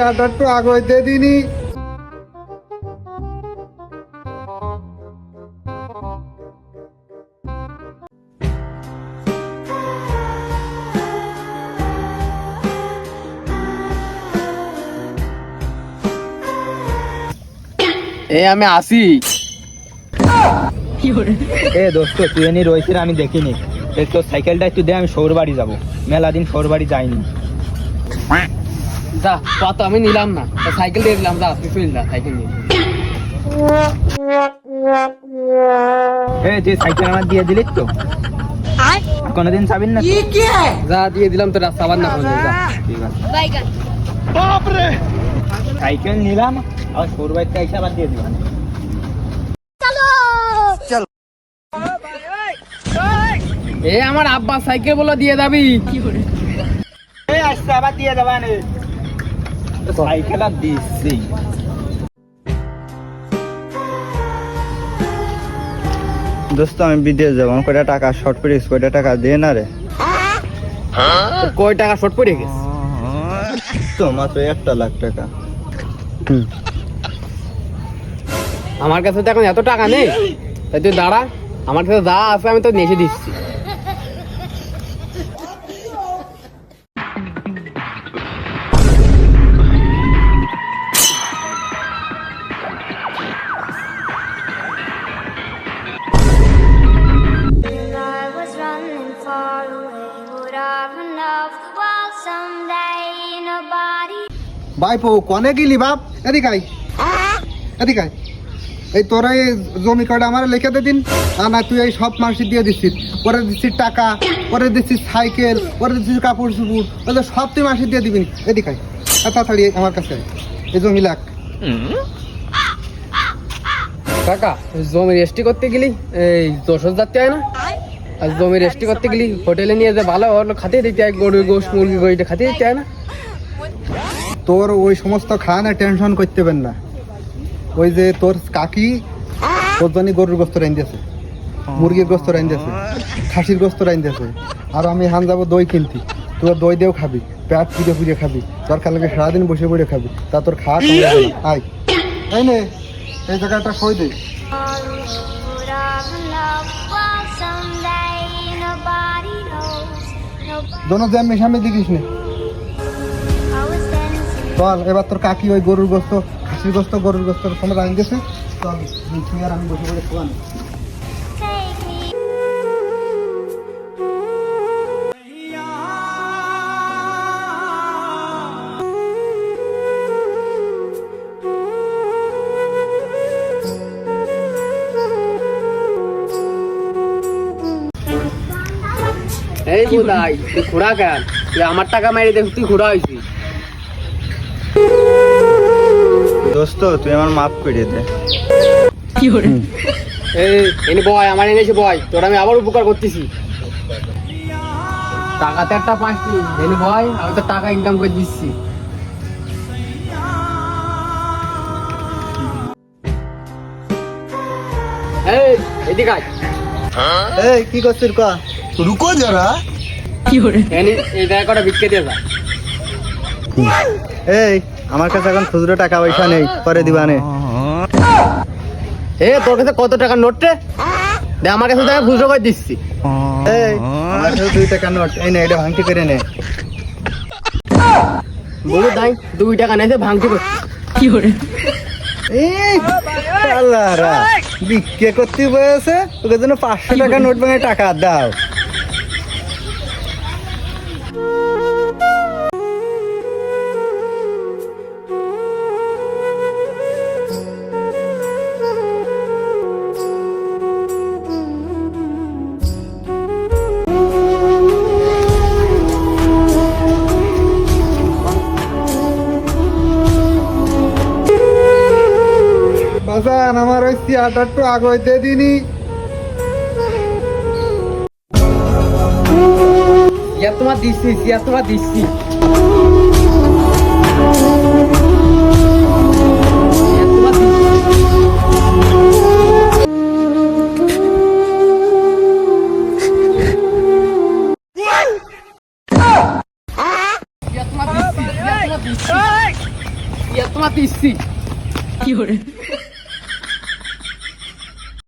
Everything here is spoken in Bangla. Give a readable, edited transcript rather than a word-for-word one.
চেয়ারটা একটু আগাইতে দিনি। আমি আসি। এ দোস্ত তুই এনে রয়েছিস আমি দেখিনি। তোর সাইকেলটা একটু দে, আমি শহর বাড়ি যাবো। মেলা দিন শহর বাড়ি যাইনি। যা কত আমি নিলাম না, সাইকেল দিয়ে দিলাম। যা তুই চল যা, সাইকেল নিয়ে। যে সাইকেল আমার দিয়ে দিলি তো, কোনোদিন চাবিন না? যা দিয়ে দিলাম তো, রাস্তা আবার না করলে। যা ঠিক আছে। সাইকেল নিলাম, আর শহর বাড়িতে এসে আবার দিয়ে দিলাম। আমার আব্বা সাইকেল বলে দিয়ে যাবি। আসছে আবার দিয়ে যাবা নে। সাইকেল আর দিচ্ছি। দোস্ত আমি বিদেশ যাবো, আমার কয়টা টাকা শর্ট পড়েছে, কয়টা টাকা দে না রে। কয় টাকা শর্ট পড়ে গেছে? তো মাত্র 1,00,000 টাকা। আমার কাছে তো এখন এত টাকা নেই, তাই তুই দাঁড়া, আমার কাছে যা আছে আমি তো নেচে দিচ্ছি। বাইপো কনে গেলি বাপ? এদিকে আয়, এদিকে আয়। এই তোরা এই জমি কয়টা আমার লিখে দে দিন। না তুই এই সব মাসে দিয়ে দিচ্ছিস, পরে দিচ্ছিস টাকা, পরে দিচ্ছিস সাইকেল, পরে দিচ্ছিস কাপড় চুপুর, ওদের সব তুই মাসে দিয়ে দিবি। এদিকে আয়, তাড়াতাড়ি আমার কাছে আয়। এই জমি লাখ টাকা জমি রেজিস্ট্রি করতে গেলি এই 10,000 হয় না? আর জমি রেজিস্ট্রি করতে গেলি হোটেলে নিয়ে যে ভালো হলো খাতে দিতে হয়, গরু গোশ মুরগি গইটা খাতে দিতে হয় না? তোর ওই সমস্ত খাওয়ানো টেনশন করতে পারেন না। ওই যে তোর কাকি তোর জন্য গরুর গোস্ত রাইন দিয়েছে, মুরগির গোস্ত রাইন দিয়েছে, খাসির গোস্ত রাইন দিয়েছে। আর আমি হান যাবো দই কিনতি, তোর দই দিয়েও খাবি, পেট পুড়ে পুড়ে খাবি, দরকার লাগে সারাদিন বসে বসে খাবি। তা তোর খাওয়া কমে যাবে না। আয় তাই নে, এই জায়গাটা সই দে। দোনো জ্যাম মেশামে দেখিস নে। চল এবার তোর কাকি ওই গরুর গোস্ত, খাসির গোস্ত, গরুর গোস্ত সময় রাইন দিয়েছে। চল তুই আর আমি বসে বসে খাওয়ানি। এই বোধাই তুই ঘোড়া কেন? তুই আমার টাকা মেরে দেখ, তুই ঘোড়া হয়েছিস। দোস্ত তুই আমার মাফ করে দে। এনে বয়, আমার এনেছে বয়, তোর আমি আবার উপকার করতেছি। টাকাতে একটা পাঁচটি এনে বয়, আমি তো টাকা ইনকাম করে দিচ্ছি। এই এদিকে আয়। এই কি করছিস কা? রুকো যারা। এই জায়গা কটা বিক্রি দিয়ে যা। এই আমার কাছে এখন খুচরো টাকা পয়সা নেই, পরে দিবানে। তোর কাছে কত টাকার নোট রে? দে আমার কাছে টাকা খুচরো করে দিচ্ছি। এই আমার কাছে 2 টাকা নোট, এই নে এটা ভাঙটি করে নে। বলু তাই 2 টাকা নেছে ভাঙতে করছি। এই আল্লাহরা বিক্রি করতে বসে, তোকে জন্য 500 টাকা নোট ভাঙে টাকা দাও। বাজান আমার ওই চেয়ারটা একটু আগাইতে দিনি। তোমার দিচ্ছি। তোমার দিচ্ছি